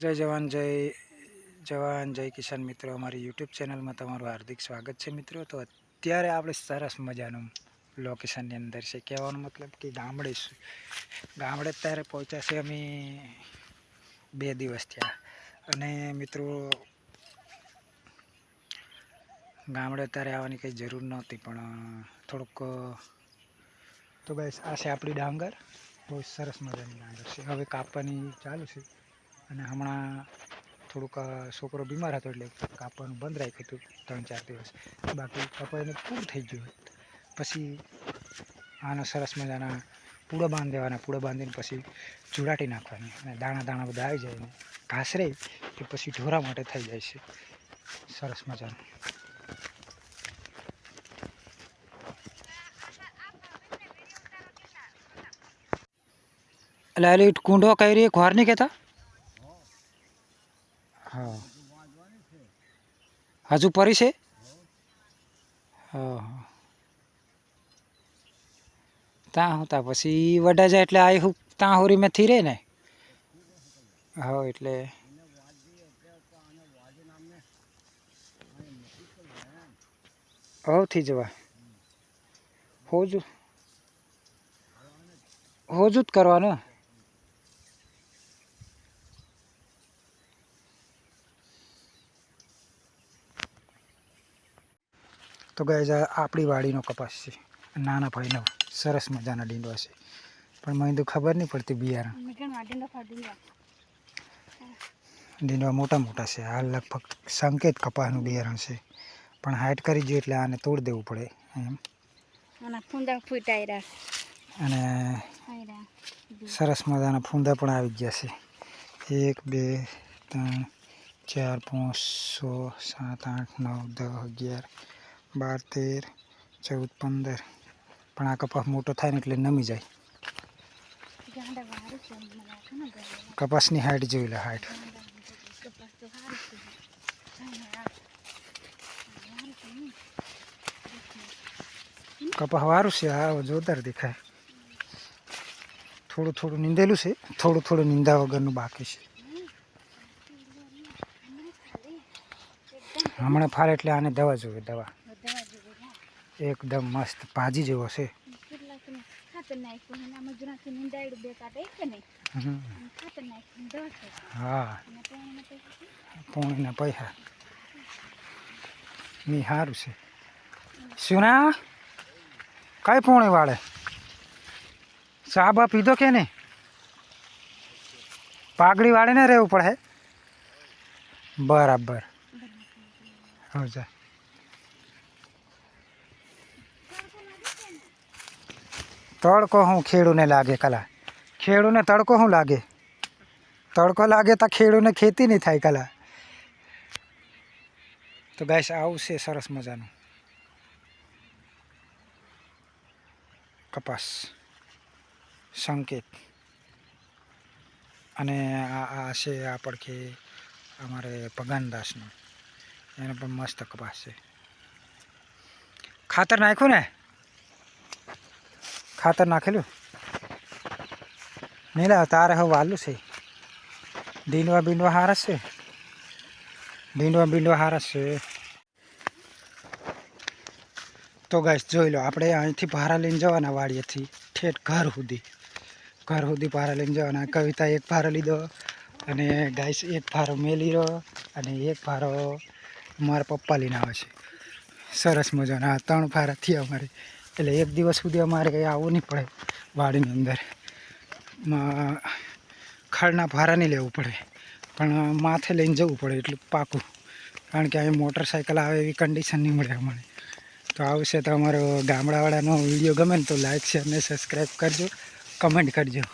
જય જવાન જય કિસાન મિત્રો, અમારી યુટ્યુબ ચેનલમાં તમારું હાર્દિક સ્વાગત છે મિત્રો. તો અત્યારે આપણે સરસ મજાનું લોકેશનની અંદર છે. કહેવાનો મતલબ કે ગામડે અત્યારે પહોંચ્યા છે અમે 2 દિવસ થયા. અને મિત્રો ગામડે અત્યારે આવવાની કંઈ જરૂર નહોતી, પણ થોડુંક તો બસ આ છે આપણી ડાંગર. બહુ સરસ મજાની ડાંગર છે. હવે કાપવાની ચાલુ છે. અને હમણાં થોડુંક છોકરો બીમાર હતો એટલે કાપવાનું બંધ રાખ્યું હતું 3-4 દિવસ. બાકી કપાઈને પૂરું થઈ ગયું. પછી આના સરસ મજાના પૂળો બાંધી દેવાના. પૂળો બાંધીને પછી ચૂડાટી નાખવાની અને દાણા બધા આવી જાય ને ઘાસ રહે કે પછી ઢોરા માટે થઈ જાય છે સરસ મજાનું. એટલે આલી કુંડો કરી ખોર નહીં કહેતા? હા, હજુ પરી છે. હા, ત્યાં હતા પછી વડા જાય એટલે આ ત્યાં હોરી મેં થી રહે ને. હા, એટલે હવથી જવા હોજું જ કરવાનું. તો ગાઈઝ આપણી વાડીનો કપાસ છે. નાના ભાઈનો સરસ મજાના ડીંડવા છે, પણ મને તો ખબર નહીં પડતી બિયારણ. ડીંડવા મોટા છે. હાલ લગભગ સંકેત કપાસનું બિયારણ છે, પણ હાઈટ કરી જોઈએ એટલે આને તોડી દેવું પડે એમ. અને સરસ મજાના ફૂંદા પણ આવી ગયા છે. 1 2 3 4 5 6 7 8 9 10 11 12 13 14 15. પણ આ કપાસ મોટો થાય ને એટલે નમી જાય. કપાસની હાઈટ જોઈ લે. હાઈટ કપાસ વારું છે. આ જોરદાર દેખાય. થોડું નીંદેલું છે, થોડું નીંદા વગરનું બાકી છે. હમણાં ફારે એટલે આને દવા જોઈએ. દવા એકદમ મસ્ત ભાજી જેવો છે. હા, પોણીના પૈસા ની સારું છે. શું ના કઈ પોણી વાળે ચા બા પીધો કે નહીં? પાઘડી વાળીને રહેવું પડે. બરાબર. હજા તડકો શું ખેડૂને લાગે? કલા ખેડૂને તડકો શું લાગે? તડકો લાગે તો ખેડૂને ખેતી નહીં થાય કલા. તો ગાઈસ આવું છે સરસ મજાનું કપાસ સંકેત. અને આ છે આ પડખે અમારે ભગવાનદાસનો, એનો પણ મસ્ત કપાસ છે. ખાતર નાખ્યું ને? ખાતર નાખેલું નહીં લાવ તારે હવે વાલું છે. ડીંડવા હારા છે. ડીંડવા હારા છે. તો ગાઈસ જોઈ લો, આપણે અહીંથી ભારા લઈને જવાના વાડીએથી ઠેઠ ઘર સુધી ભારા લઈને જવાના. કવિતા એક ભારો લીધો અને ગાઈસ એક ભારો મેલી રહ્યો અને એક ભારો મારા પપ્પા લઈને આવે છે. સરસ મજાના 3 ભારા થયા અમારે. એટલે એક દિવસ સુધી અમારે આવવું નહીં પડે વાડીની અંદર. ખડના ભારા નહીં લેવું પડે, પણ માથે લઈને જવું પડે એટલું પાકું. કારણ કે અહીં મોટરસાઇકલ આવે એવી કન્ડિશન નહીં મળે અમને. તો આવશે તો અમારો ગામડાવાળાનો વિડીયો ગમે ને તો લાઈક શેર ને સબસ્ક્રાઈબ કરજો, કમેન્ટ કરજો.